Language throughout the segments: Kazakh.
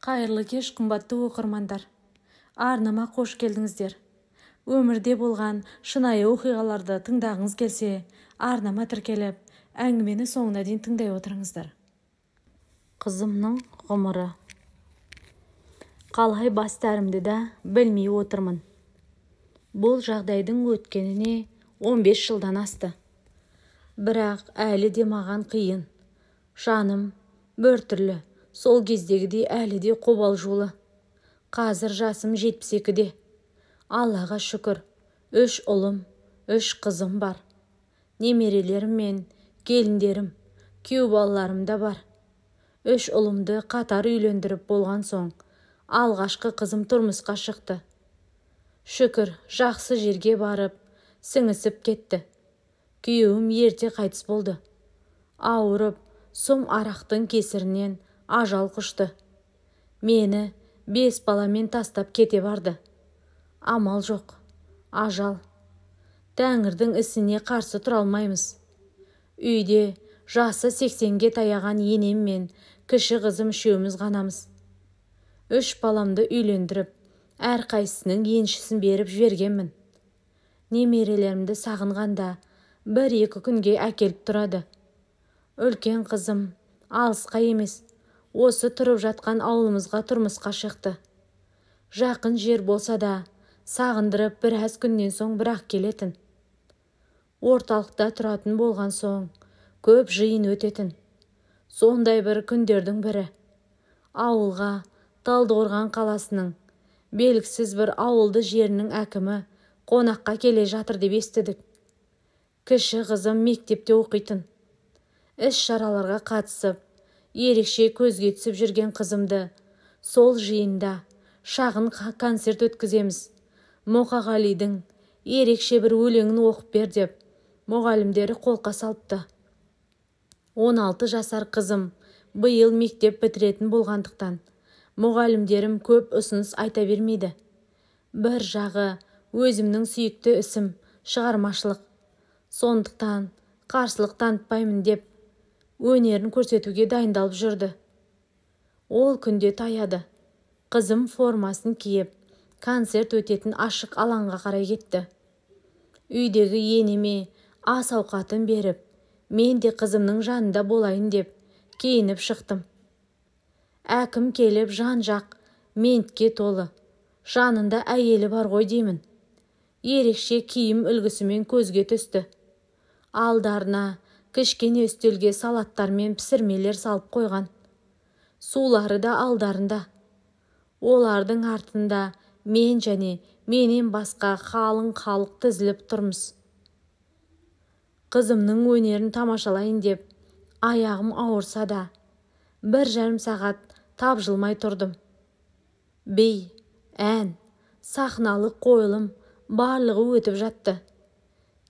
Қайырлы кеш, қымбатты оқырмандар. Арнама қош келдіңіздер. Өмірде болған шынайы оқиғаларды тыңдағыңыз келсе, арнама тіркеліп, әңгімені соңына дейін тыңдай отырыңыздар. Қызымның ғұмыры. Қалай бастарымды да білмей отырмын. Бұл жағдайдың өткеніне 15 жылдан асты. Бірақ әлі де маған қиын. Жаным біртүрлі, сол кездегідей әлі де қобалжулы. Қазір жасым 72-де. Аллаға шүкір, 3 ұлым, 3 қызым бар. Немерелерім мен келіндерім, күйеу балаларым да бар. 3 ұлымды қатар үйлендіріп болған соң, алғашқы қызым тұрмысқа шықты. Шүкір, жақсы жерге барып, сіңісіп кетті. Күйеуім ерте қайтыс болды. Ауырып, сұм арақтың кесірінен ажал құшты. Мені 5 баламен тастап кете барды. Амал жоқ, ажал. Тәңірдің ісіне қарсы тұра алмаймыз. Үйде жасы 80-ге таяған енем мен кіші қызым үшеуміз ғанамыз. 3 баламды үйлендіріп, әрқайсысының еншісін беріп жібергенмін. Немерелерімді сағынғанда 1-2 күнге әкеліп тұрады. Үлкен қызым алысқа емес, осы тұрып жатқан ауылымызға тұрмысқа шықты. Жақын жер болса да, сағындырып біраз күннен соң бірақ келетін. Орталықта тұратын болған соң, көп жиын өтетін. Сондай бір күндердің бірі. Ауылға Талдықорған қаласының белгісіз бір ауылды жерінің әкімі қонаққа келе жатыр деп естідік. Кіші қызым мектепте оқитын. Іс-шараларға қатысып, ерекше көзге түсіп жүрген қызымды сол жиында шағын концерт өткіземіз. Мұқағалидың ерекше бір өлеңін оқып бер деп, мұғалімдері қолқа салыпты. 16 жасар қызым биыл мектеп бітіретін болғандықтан, мұғалімдерім көп ұсыныс айта бермейді. Бір жағы өзімнің сүйікті ісім шығармашылық. Сондықтан қарсылық танытпаймын деп, өнерін көрсетуге дайындалып жүрді. Ол күнде таяды. Қызым формасын киіп, концерт өтетін ашық алаңға қарай кетті. Үйдегі енеме ас ауқатын беріп, мен де қызымның жанында болайын деп, киініп шықтым. Әкім келіп жан-жақ ментке толы. Жанында әйелі бар ғой деймін. Ерекше киім үлгісімен көзге түсті. Алдарына кішкене үстелге салаттар мен пісірмелер салып қойған. Сулары да алдарында. Олардың артында мен және менен басқа қалың халық тізіліп тұрмыз. Қызымның өнерін тамашалайын деп, аяғым ауырса да, 1,5 сағат тапжылмай тұрдым. Би, ән, сахналық қойылым барлығы өтіп жатты.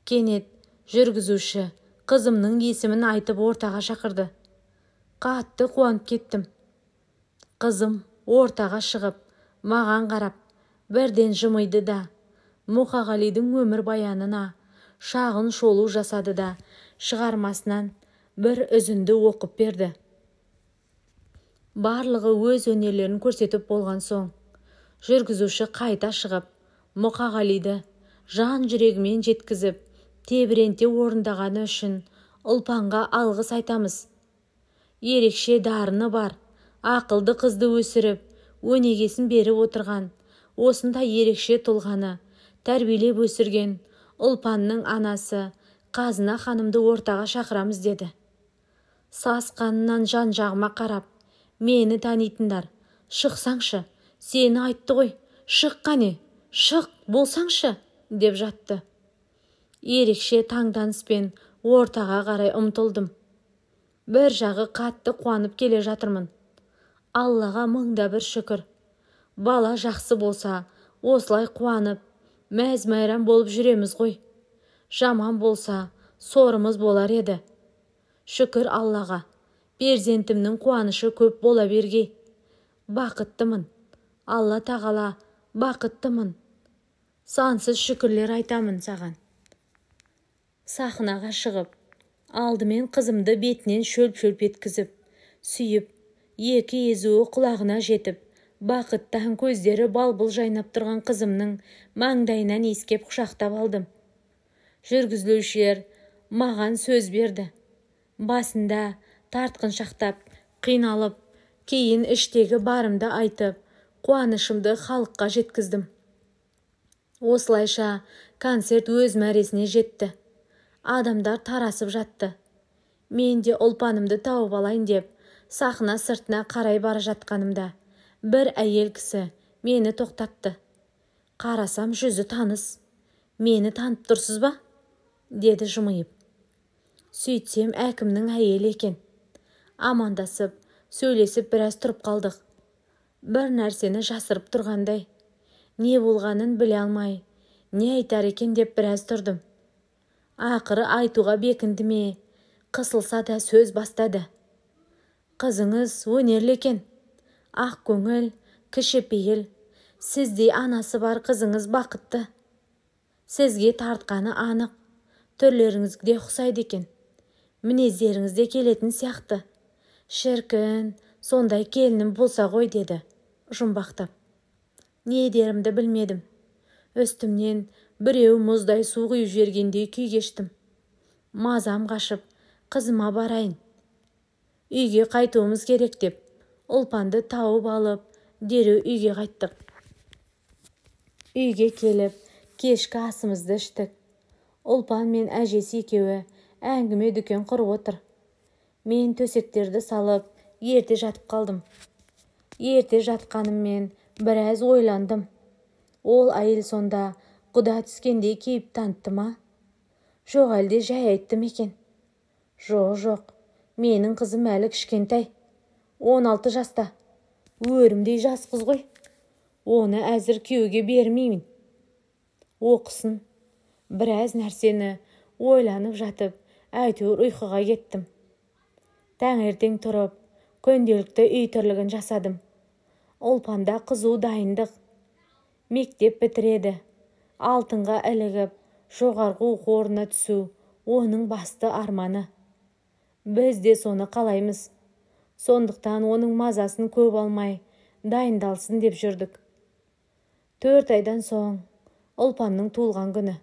Кенет жүргізуші қызымның есімін айтып ортаға шақырды. Қатты қуанып кеттім. Қызым ортаға шығып, маған қарап, бірден жымиды да, Мұқағалидың өмір баянына шағын шолу жасады да, шығармасынан бір үзінді оқып берді. Барлығы өз өнерлерін көрсетіп болған соң, жүргізуші қайта шығып, Мұқағалиды жан жүрегімен жеткізіп, тебіренте орындағаны үшін ұлпанға алғыс айтамыз. Ерекше дарыны бар, ақылды қызды өсіріп, өнегесін беріп отырған, осында ерекше тұлғаны тәрбиелеп өсірген ұлпанның анасы Қазына ханымды ортаға шақырамыз деді. Сасқанынан жан-жағыма қарап, мені танитындар, шықсаңшы, сені айтты ғой, шық қане, шық болсаңшы, деп жатты. Ерекше таңданыспен ортаға қарай ұмтылдым. Бір жағы қатты қуанып келе жатырмын. Аллаға мыңда бір шүкір. Бала жақсы болса, осылай қуанып, мәз-майрам болып жүреміз ғой. Жаман болса, сорымыз болар еді. Шүкір Аллаға, перзентімнің қуанышы көп бола бергей. Бақыттымын. Алла тағала бақыттымын. Сансыз шүкірлер айтамын саған. Сахнаға шығып, алдымен қызымды бетінен шөлп-шөлп еткізіп, сүйіп, екі езуі құлағына жетіп, бақыттан көздері балбыл жайнап тұрған қызымның маңдайынан иіскеп құшақтап алдым. Жүргізушілер маған сөз берді. Басында тартқыншақтап, қиналып, кейін іштегі барымды айтып, қуанышымды халыққа жеткіздім. Осылайша концерт өз мәресіне жетті. Адамдар тарасып жатты. Мен де ұлпанымды тауып алайын деп, сахна сыртына қарай бара жатқанымда, бір әйел кісі мені тоқтатты. Қарасам жүзі таныс. Мені танып тұрсыз ба? Деді жымиып. Сөйтсем әкімнің әйелі екен. Амандасып, сөйлесіп біраз тұрып қалдық. Бір нәрсені жасырып тұрғандай. Не болғанын біле алмай, не айтар екен деп біраз тұрдым. Ақыры айтуға бекінді ме, қысылса да сөз бастады. Қызыңыз өнерлі екен. Ақ көңіл, кішіпейіл, сіздей анасы бар қызыңыз бақытты. Сізге тартқаны анық, түрлеріңізге ұқсайды екен. Мінездеріңізде келетін сияқты. Шіркін, сондай келінім болса ғой, деді, жұмбақтап. Не дерімді білмедім. Үстімнен біреу мұздай су құйып жібергендей күй кештім. Мазам қашып, қызыма барайын. Үйге қайтуымыз керек деп, ұлпанды тауып алып, дереу үйге қайттық. Үйге келіп, кешкі асымызды іштік. Ұлпан мен әжесі екеуі әңгіме дүкен құрып отыр. Мен төсектерді салып, ерте жатып қалдым. Ерте жатқаныммен біраз ойландым. Ол әйел сонда құда түскендей кейіп танытты ма? Жоқ, әлде жай айттым екен? Жоқ, менің қызым әлі кішкентай. 16 жаста. Өрімдей жас қыз ғой. Оны әзір күйеуге бермеймін. Оқысын. Біраз нәрсені ойланып жатып, әйтеуір ұйқыға кеттім. Таңертең тұрып, күнделікті үй тірлігін жасадым. Ұлпанда қызу дайындық. Мектеп бітіреді. Алтынға ілігіп, жоғарғы оқу орнына түсу оның басты арманы. Біз де соны қалаймыз. Сондықтан оның мазасын көп алмай, дайындалсын деп жүрдік. 4 айдан соң Ұлпанның туылған күні.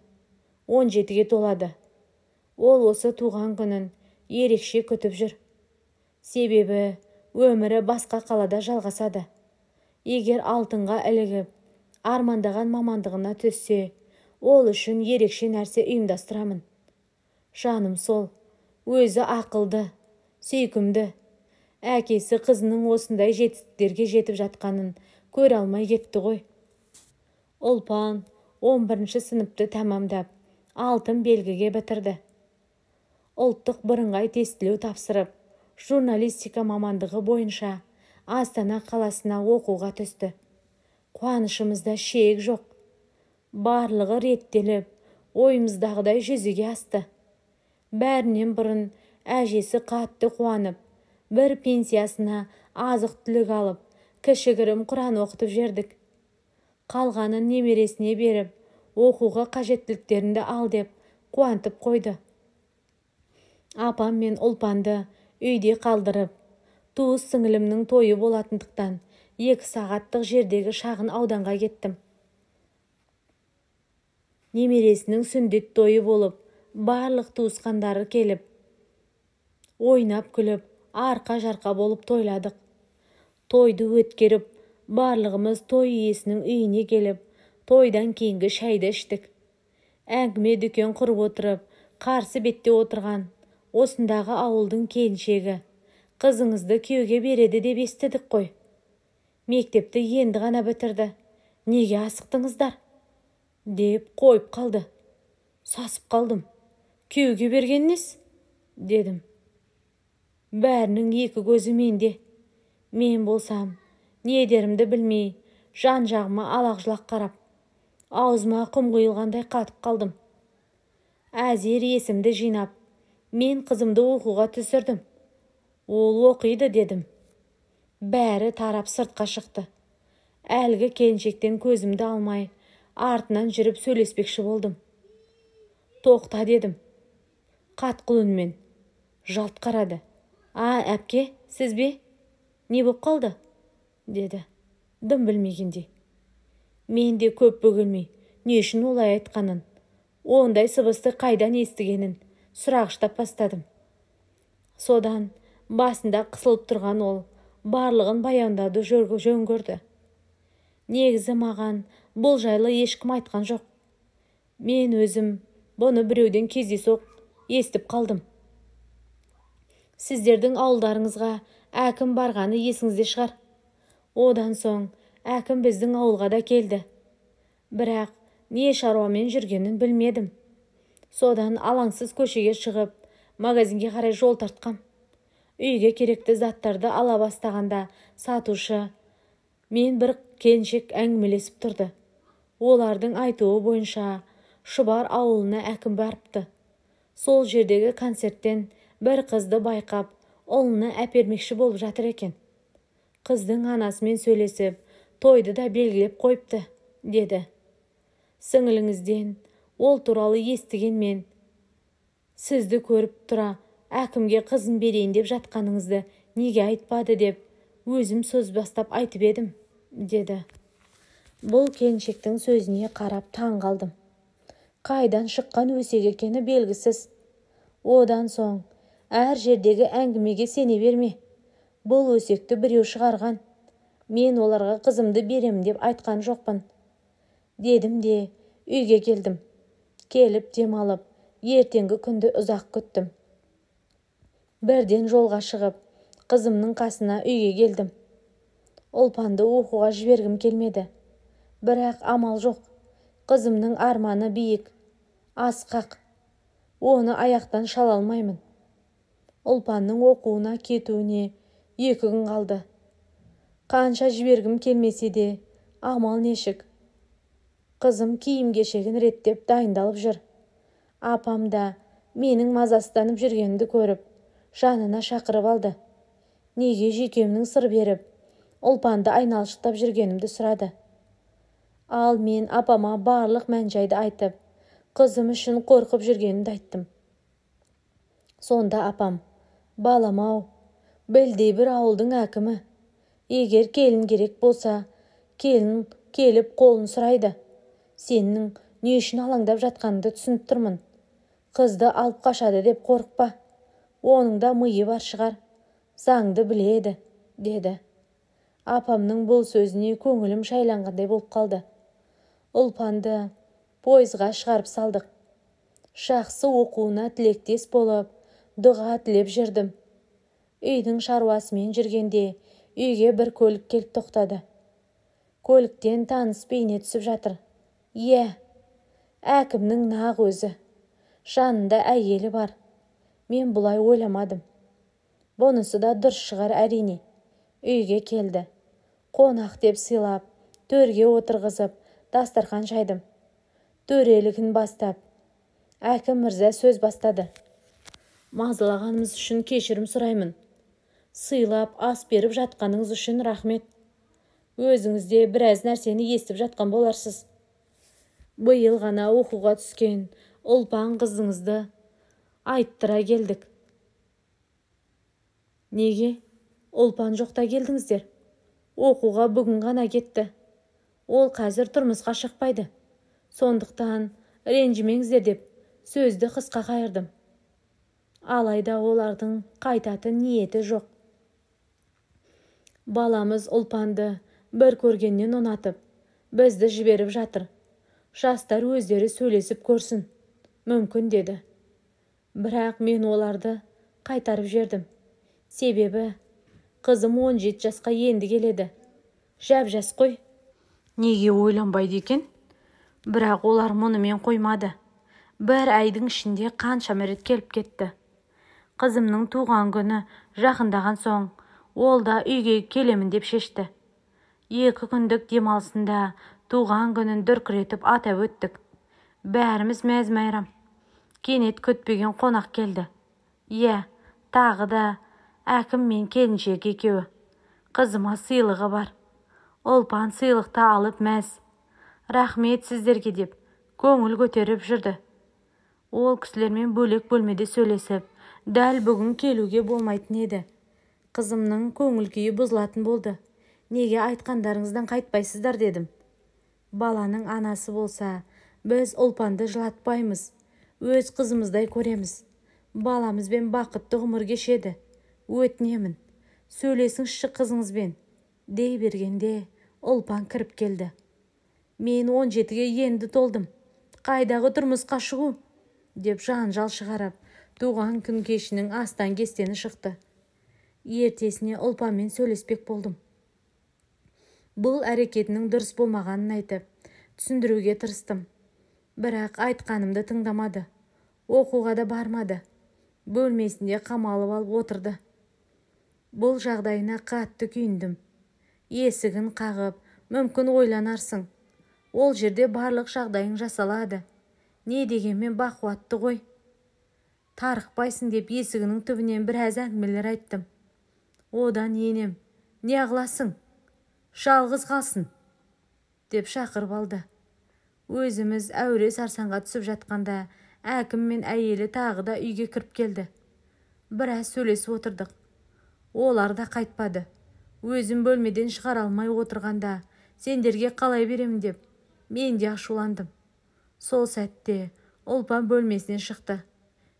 17-ге толады. Ол осы туған күнін ерекше күтіп жүр. Себебі өмірі басқа қалада жалғасады. Егер алтынға ілігіп, армандаған мамандығына түссе, ол үшін ерекше нәрсе ұйымдастырамын. Жаным сол, өзі ақылды, сүйкімді. Әкесі қызының осындай жетістіктерге жетіп жатқанын көре алмай кетті ғой. Ұлпан 11-ші сыныпты тәмамдап, алтын белгіге бітірді. Ұлттық бірыңғай тестілеу тапсырып, журналистика мамандығы бойынша Астана қаласына оқуға түсті. Қуанышымызда шек жоқ. Барлығы реттеліп, ойымыздағыдай жүзеге асты. Бәрінен бұрын әжесі қатты қуанып, бір пенсиясына азық-түлік алып, кішігірім Құран оқытып жердік. Қалғанын немересіне беріп, оқуға қажеттіліктерінді ал деп қуантып қойды. Апам мен Ұлпанды үйде қалдырып, туыс сіңілімнің тойы болатындықтан 2 сағаттық жердегі шағын ауданға кеттім. Немересінің сүндет тойы болып, барлық туысқандары келіп, ойнап күліп, арқа-жарқа болып тойладық. Тойды өткеріп, барлығымыз той иесінің үйіне келіп, тойдан кейінгі шайды іштік. Әңгіме дүкен құрып отырып, қарсы бетте отырған осындағы ауылдың келіншегі қызыңызды күйеуге береді деп естідік қой. Мектепті енді ғана бітірді. Неге асықтыңыздар? Деп қойып қалды. Сасып қалдым. Күйеуге бергеннес? Дедім. Бәрінің 2 көзі менде. Мен болсам, не дерімді білмей, жан-жағыма алақ-жұлақ қарап, аузыма құм құйылғандай қатып қалдым. Әзер есімді жинап, мен қызымды оқуға түсірдім. Ол оқиды дедім. Бәрі тарап сыртқа шықты. Әлгі келіншектен көзімді алмай, артынан жүріп сөйлеспекші болдым. Тоқта дедім. Қатқыл үнмен. Жалт қарады. Әпке, сіз бе? Не боп қалды? Деді, дым білмегендей. Мен де көп бөгелмей, не үшін олай айтқанын, ондай сыбысты қайдан естігенін сұрағыштап бастадым. Содан басында қысылып тұрған ол барлығын баяндауды жөн көрді. Негізі маған бұл жайлы ешкім айтқан жоқ. Мен өзім бұны біреуден кездейсоқ естіп қалдым. Сіздердің ауылдарыңызға әкім барғаны есіңізде шығар. Одан соң әкім біздің ауылға да келді. Бірақ не шаруамен жүргенін білмедім. Содан алаңсыз көшеге шығып, магазинге қарай жол тартқам. Үйге керекті заттарды ала бастағанда сатушы мен бір келіншек әңгімелесіп тұрды. Олардың айтуы бойынша Шұбар ауылына әкім барыпты. Сол жердегі концерттен бір қызды байқап, ұлына әпермекші болып жатыр екен. Қыздың анасымен сөйлесіп, тойды да белгілеп қойыпты, деді. Сіңіліңізден ол туралы естіген мен, сізді көріп тұра, әкімге қызын берейін деп жатқаныңызды неге айтпады деп, өзім сөз бастап айтып едім, деді. Бұл келіншектің сөзіне қарап таң қалдым. Қайдан шыққан өсек екені белгісіз. Одан соң, әр жердегі әңгімеге сене берме. Бұл өсекті біреу шығарған. Мен оларға қызымды беремін деп айтқан жоқпын. Дедім де үйге келдім. Келіп демалып, ертеңгі күнді ұзақ күттім. Бірден жолға шығып, қызымның қасына үйге келдім. Ұлпанды оқуға жібергім келмеді. Бірақ амал жоқ. Қызымның арманы биік, асқақ. Оны аяқтан шала алмаймын. Ұлпанның оқуына кетуіне 2 күн қалды. Қанша жібергім келмесе де, амал нешік. Қызым киім-кешегін реттеп дайындалып жүр. Апам да менің мазасызданып жүргенімді көріп, жанына шақырып алды. Неге жүйкемнің сыр беріп, Ұлпанды айналшықтап жүргенімді сұрады. Ал мен апама барлық мән-жайды айтып, қызым үшін қорқып жүргенімді айттым. Сонда апам, балам-ау, білдей бір ауылдың әкімі. Егер келін керек болса, келін келіп қолын сұрайды. Сенің не үшін алаңдап жатқаныңды түсініп тұрмын. Қызды алып қашады деп қорықпа. Оның да миы бар шығар. Заңды біледі, деді. Апамның бұл сөзіне көңілім шайланғандай болып қалды. Ұлпанды пойызға шығарып салдық. Жақсы оқуына тілектес болып, дұға тілеп жүрдім. Үйдің шаруасымен жүргенде үйге бір көлік келіп тоқтады. Көліктен таныс бейне түсіп жатыр. Әкімнің нақ өзі. Жанында әйелі бар. Мен бұлай ойламадым. Бұнысы да дұрыс шығар әрине. Үйге келді. Қонақ деп сыйлап, төрге отырғызып, дастархан жайдым. Төрелігін бастап, әкім мырза сөз бастады. Мазалағанымыз үшін кешірім сұраймын. Сыйлап, ас беріп жатқаныңыз үшін рахмет. Өзіңізде біраз нәрсені естіп жатқан боларсыз. Биыл ғана оқуға түскен Ұлпан қызыңызды айттыра келдік. Неге? Ұлпан жоқта келдіңіздер. Оқуға бүгін ғана кетті. Ол қазір тұрмысқа шықпайды. Сондықтан ренжімеңіздер деп сөзді қысқа қайырдым. Алайда олардың қайтатын ниеті жоқ. Баламыз Ұлпанды бір көргеннен ұнатып, бізді жіберіп жатыр. Жастар өздері сөйлесіп көрсін. Мүмкін, деді. Бірақ мен оларды қайтарып жердім. Себебі қызым 17 жасқа енді келеді. Жап-жас қой. Неге ойланбайды екен? Бірақ олар мұнымен қоймады. Бір айдың ішінде қаншама рет келіп кетті. Қызымның туған күні жақындаған соң, ол да үйге келемін деп шешті. 2 күндік демалысында туған күнін дүркіретіп атап өттік. Бәріміз мәз-майрам. Кенет күтпеген қонақ келді. Тағы да әкім мен келіншек екеуі. Қызыма сыйлығы бар. Ұлпан сыйлықты алып мәз. Рахмет сіздерге деп көңіл көтеріп жүрді. Ол кісілермен бөлек бөлмеде сөйлесіп, дәл бүгін келуге болмайтын еді. Қызымның көңіл күйі бұзылатын болды. Неге айтқандарыңыздан қайтпайсыздар дедім. Баланың анасы болса, біз Ұлпанды жылатпаймыз. Өз қызымыздай көреміз. Баламызбен бақытты ғұмыр кешеді. Өтінемін, сөйлесіңізші қызыңызбен. Дей бергенде Ұлпан кіріп келді. Мен 17-ге енді толдым. Қайдағы тұрмысқа шығу? Деп жанжал шығарып, туған күн кешінің астан кестені шықты. Ертесіне Ұлпанмен сөйлеспек болдым. Бұл әрекетінің дұрыс болмағанын айтып, түсіндіруге тырыстым. Бірақ айтқанымды тыңдамады. Оқуға да бармады. Бөлмесінде қамалып алып отырды. Бұл жағдайына қатты күйіндім. Есігін қағып, мүмкін ойланарсың. Ол жерде барлық жағдайың жасалады. Не дегенмен бақуатты ғой. Тарықпайсың деп есігінің түбінен біраз әңгімелер айттым. Одан енем, не ағыласың? Жалғыз қалсын, деп шақырып алды. Өзіміз әуре сарсаңға түсіп жатқанда, әкім мен әйелі тағы да үйге кіріп келді. Біраз сөйлесіп отырдық. Олар да қайтпады. Өзім бөлмеден шығара алмай отырғанда, сендерге қалай беремін деп, мен де ашуландым. Сол сәтте Ұлпан бөлмесінен шықты.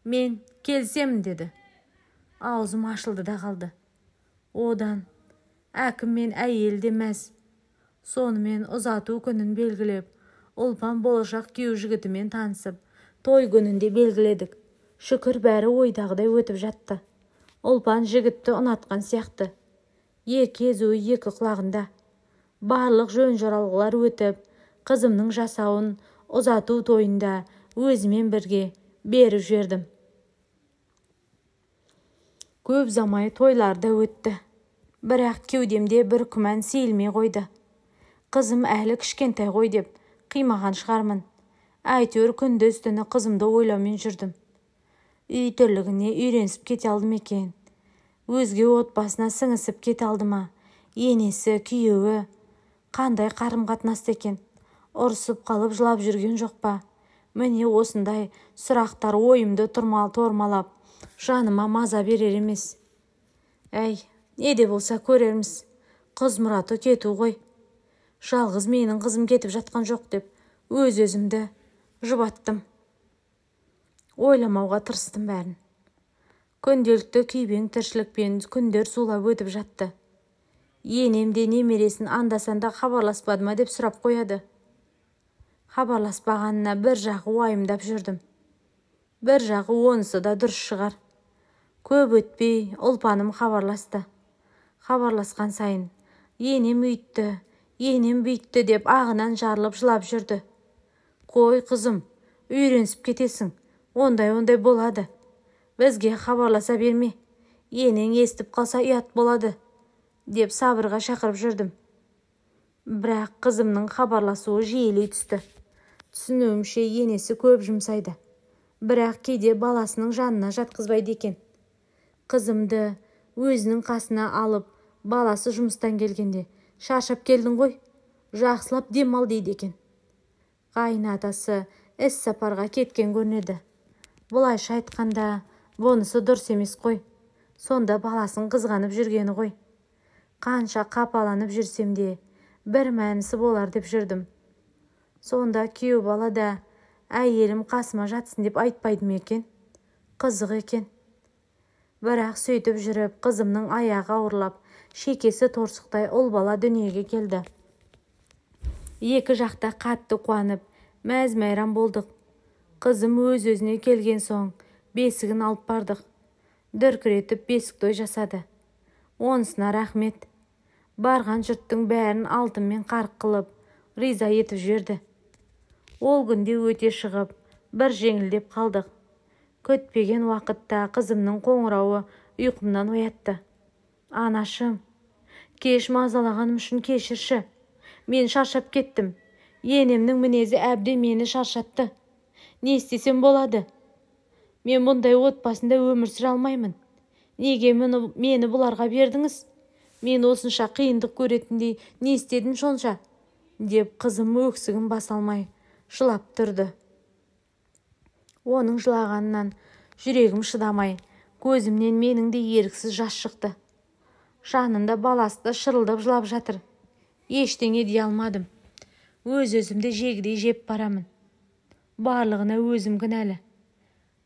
Мен келісемін деді. Аузым ашылды да қалды. Одан әкім мен әйел де мәз. Сонымен ұзату күнін белгілеп, Ұлпан болашақ күйеу жігітімен танысып, той күнінде белгіледік. Шүкір бәрі ойдағыдай өтіп жатты. Ұлпан жігітті ұнатқан сияқты. Екі езуі екі құлағында. Барлық жөн жоралғылар өтіп, қызымның жасауын ұзату тойында өзімен бірге беріп жібердім. Көп замай тойларда өтті. Бірақ кеудемде бір күмән сейілмей қойды. Қызым әлі кішкентай ғой деп қимаған шығармын. Әйтеуір күндіз түні қызымды ойлаумен жүрдім. Үй тірлігіне үйренісіп кете алдым екен. Өзге отбасына сіңісіп кете алды ма? Енесі, күйеуі қандай қарым-қатынаста екен? Ұрсып қалып жылап жүрген жоқ па? Міне осындай сұрақтар ойымды тормалап, жаныма маза берер емес. Әй, не де болса көрерміз. Қыз мұраты кету ғой. Жалғыз менің қызым кетіп жатқан жоқ деп өз-өзімді жұбаттым. Ойламауға тырыстым бәрін. Күнделікті күйбең тіршілікпен күндер зулап өтіп жатты. Енем де немересін анда-санда хабарласпады ма деп сұрап қояды. Хабарласпағанына бір жағы уайымдап жүрдім. Бір жағы онысы да дұрыс шығар. Көп өтпей Ұлпаным хабарласты. Хабарласқан сайын енем үйтті, енем бүйтті деп ағынан жарылып жылап жүрді. Қой қызым, үйренісіп кетесің. Ондай болады. Бізге хабарласа берме. Енең естіп қалса ұят болады, деп сабырға шақырып жүрдім. Бірақ қызымның хабарласуы жиілей түсті. Түсінуімше енесі көп жұмсайды. Бірақ кейде баласының жанына жатқызбайды екен. Қызымды өзінің қасына алып, баласы жұмыстан келгенде, шаршап келдің ғой, жақсылап демал дейді екен. Қайынатасы іс сапарға кеткен көрінеді. Бұлайша айтқанда, бұнысы дұрыс емес қой. Сонда баласын қызғанып жүргені ғой. Қанша қапаланып жүрсем де, бір мәнісі болар деп жүрдім. Сонда күйеу бала да, әйелім қасыма жатсын деп айтпайды ма екен? Қызық екен. Бірақ сөйтіп жүріп, қызымның аяғы ауырлап, шекесі торсықтай ұл бала дүниеге келді. Екі жақта қатты қуанып, мәз-мәйрам болдық. Қызым өз-өзіне келген соң, бесігін алып бардық. Дүркіретіп бесік той жасады. Онысына рахмет. Барған жұрттың бәрін алтынмен қарық қылып, риза етіп жіберді. Ол күнде өте шығып, бір жеңілдеп қалдық. Көтпеген уақытта қызымның қоңырауы ұйқымнан оятты. Анашым, кеш мазалағаным үшін кешірші. Мен шаршап кеттім. Енемнің мінезі әбден мені шаршатты. Не істесем болады? Мен бұндай отбасында өмір сүре алмаймын. Неге мені бұларға бердіңіз? Мен осынша қиындық көретіндей не істедім сонша? Деп қызым өксігін баса алмай жылап тұрды. Оның жылағанынан жүрегім шыдамай, көзімнен менің де еріксіз жас шықты. Жанында баласы да шырылдап жылап жатыр. Ештеңе дей алмадым. Өз-өзімді жегідей жеп барамын. Барлығына өзім кінәлі.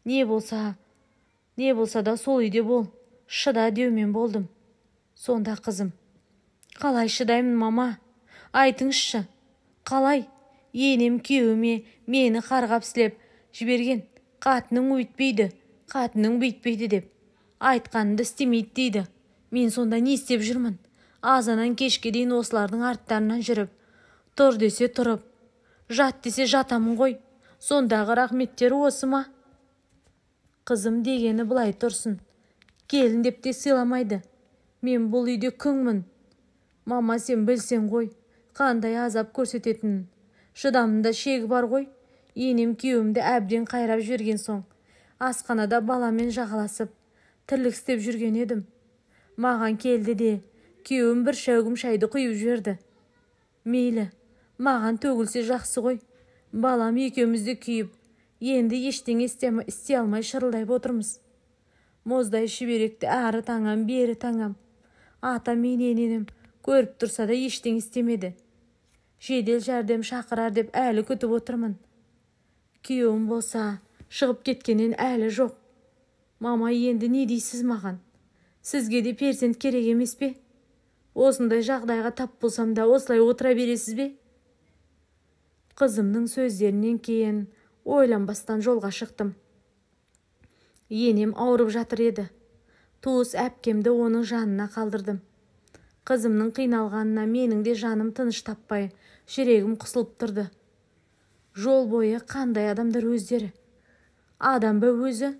Не болса да сол үйде бол, шыда деумен болдым. Сонда қызым: қалай шыдаймын, мама? Айтыңызшы, қалай? Енем күйеуіме мені қарғап сілеп жіберген. Қатының өйтпейді, қатының бүйтпейді деп. Айтқанымды істемейді дейді. Мен сонда не істеп жүрмін? Азаннан кешке дейін осылардың арттарынан жүріп, тұр десе тұрып, жат десе жатамын ғой. Сондағы рахметтері осы ма? Қызым дегені былай тұрсын. Келін деп те сыйламайды. Мен бұл үйде күңмін. Мама, сен білсең ғой, қандай азап көрсететінін. Шыдамында шегі бар ғой. Енем күйеуімді әбден қайрап жіберген соң, асханада баламен жағаласып, тірлік істеп жүрген едім. Маған келді де, күйеуім бір шәугім шайды құйып жіберді. Мейлі, маған төгілсе жақсы ғой. Балам екеумізді күйіп, енді ештеңе істей алмай шырылдап отырмыз. Мұздай шүберекті әрі таңам, бері таңам. Ата мен енем көріп тұрса да ештеңе істемеді. Жедел жәрдем шақырар деп әлі күтіп отырмын. Күйеуім болса шығып кеткенен әлі жоқ. Мама, енді не дейсіз маған? Сізге де перзент керек емес пе? Осындай жағдайға тап болсам да осылай отыра бересіз бе? Қызымның сөздерінен кейін ойланбастан жолға шықтым. Енем ауырып жатыр еді. Туыс әпкемді оның жанына қалдырдым. Қызымның қиналғанына менің де жаным тыныш таппай, жүрегім қысылып тұрды. Жол бойы қандай адамдар өздері? Адам ба өзі?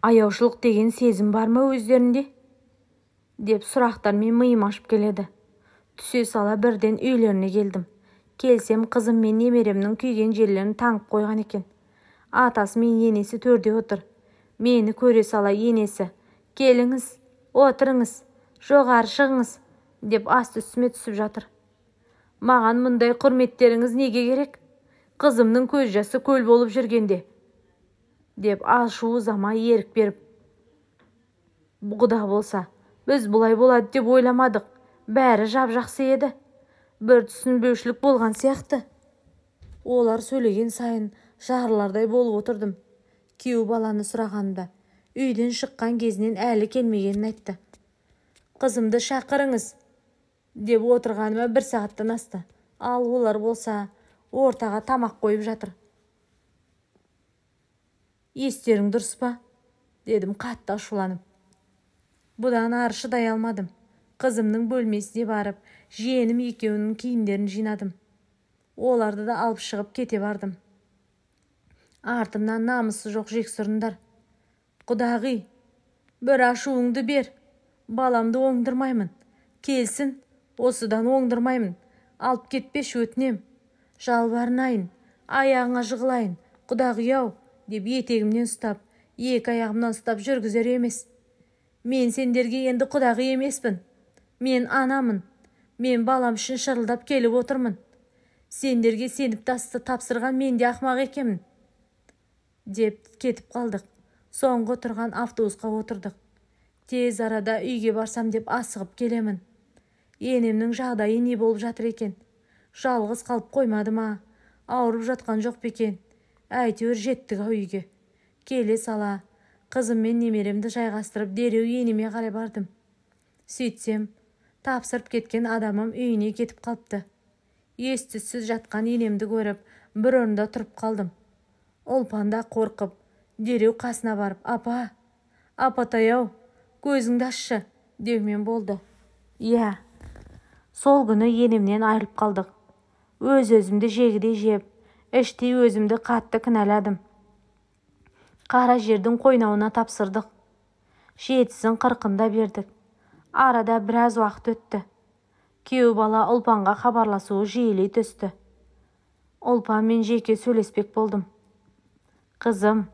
Аяушылық деген сезім бар ма өздерінде? Деп сұрақтармен миым ашып келеді. Түсе сала бірден үйлеріне келдім. Келсем, қызым мен немеремнің күйген жерлерін таңып қойған екен. Атасы мен енесі төрде отыр. Мені көре сала енесі: келіңіз, отырыңыз, жоғары шығыңыз деп асты үстіме түсіп жатыр. Маған мұндай құрметтеріңіз неге керек? Қызымның көз жасы көл болып жүргенде, деп ашу зама ерік беріп. Құда болса, біз бұлай болады деп ойламадық. Бәрі жап-жақсы еді. Бір түсінбеушілік болған сияқты. Олар сөйлеген сайын жарылардай болып отырдым. Күйеу баланы сұрағанда, үйден шыққан кезінен әлі келмегенін айтты. Қызымды шақырыңыз деп отырғаныма 1 сағаттан асты. Ал олар болса ортаға тамақ қойып жатыр. Естерің дұрыс па? Дедім қатты ашуланып. Бұдан ары шыдай алмадым. Қызымның бөлмесіне барып, жиенім екеуінің киімдерін жинадым. Оларды да алып шығып кете бардым. Артымнан намысы жоқ жексұрындар: Құдағи, бір ашуыңды бер. Баламды оңдырмаймын. Келсін, осыдан оңдырмаймын. Алып кетпеш, өтінем. Жалбарынайын, аяғыңа жығылайын. Құдағи-ау, деп етегімнен ұстап, екі аяғымнан ұстап жүргізер емес. Мен сендерге енді құдағи емеспін. Мен анамын. Мен балам үшін шырылдап келіп отырмын. Сендерге сеніп тапсырған мен де ақымақ екенмін. Деп кетіп қалдық. Соңғы тұрған автобусқа отырдық. Тез арада үйге барсам деп асығып келемін. Енемнің жағдайы не болып жатыр екен? Жалғыз қалып қоймады ма? Ауырып жатқан жоқ бекен? Әйтеуір жеттік үйге. Келе сала, қызым мен немеремді жайғастырып, дереу енеме қарай бардым. Сөйтсем, тапсырып кеткен адамым үйіне кетіп қалыпты. Ес-түссіз жатқан енемді көріп, бір орында тұрып қалдым. Ұлпанда қорқып, дереу қасына барып: апа, апатай-ау, көзіңді ашшы деумен болды. Иә, сол күні енемнен айырылып қалдық. Өз-өзімді жегідей жеп, іштей өзімді қатты кінәладым. Қара жердің қойнауына тапсырдық. Жетісін 40-ында бердік. Арада біраз уақыт өтті. Күйеу бала Ұлпанға хабарласуы жиілей түсті. Ұлпанмен жеке сөйлеспек болдым. Қызым,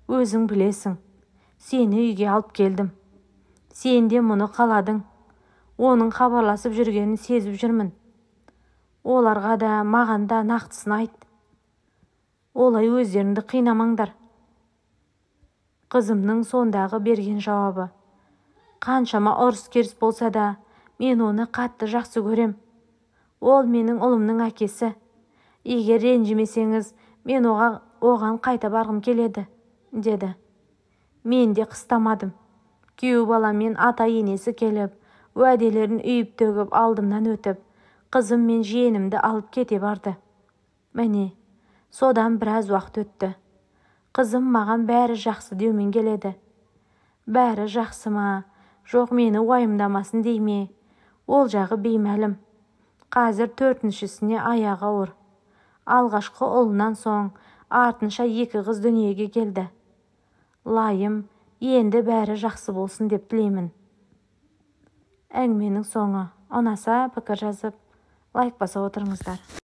өзің білесің, сені үйге алып келдім. Сен де мұны қаладың. Оның хабарласып жүргенін сезіп жүрмін. Оларға да, маған да нақтысын айт. Олай өздеріңді қинамаңдар. Қызымның сондағы берген жауабы: Қаншама ұрыс-керіс болса да, мен оны қатты жақсы көрем. Ол менің ұлымның әкесі. Егер ренжімесеңіз, мен оған қайта барғым келеді, деді. Мен де қыстамадым. Күйеу баламен ата-енесі келіп, уәделерін үйіп-төгіп алдымнан өтіп, қызым мен жиенімді алып кете барды. Міне, содан біраз уақыт өтті. Қызым маған бәрі жақсы деумен келеді. Бәрі жақсы ма, жоқ мені уайымдамасын дей ме, ол жағы беймәлім. Қазір 4-шісіне аяғы ауыр. Алғашқы ұлынан соң артынша 2 қыз дүниеге келді. Лайым, енді бәрі жақсы болсын деп тілеймін. Әңгіменің соңы. Ұнаса пікір жазып, лайк баса отырыңыздар.